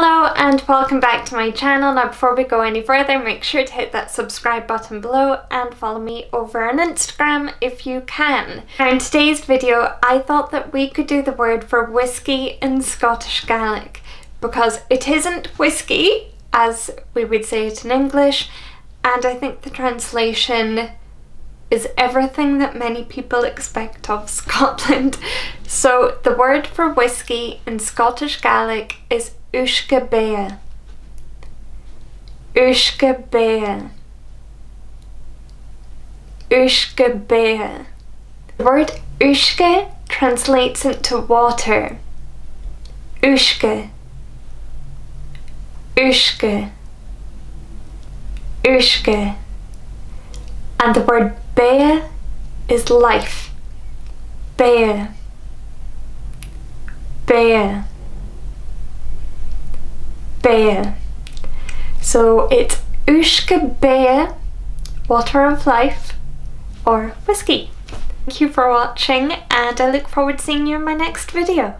Hello and welcome back to my channel. Now before we go any further, make sure to hit that subscribe button below and follow me over on Instagram if you can. Now in today's video I thought that we could do the word for whiskey in Scottish Gaelic because it isn't whiskey as we would say it in English, and I think the translation is everything that many people expect of Scotland. So the word for whiskey in Scottish Gaelic is Uisge Beatha. Uisge Beatha. Uisge Beatha. The word Uisge translates into water. Uisge. Uisge. Uisge. And the word Beatha is life. Beatha. Beatha. Beatha. So it's Uisge Beatha, water of life, or whiskey. Thank you for watching and I look forward to seeing you in my next video.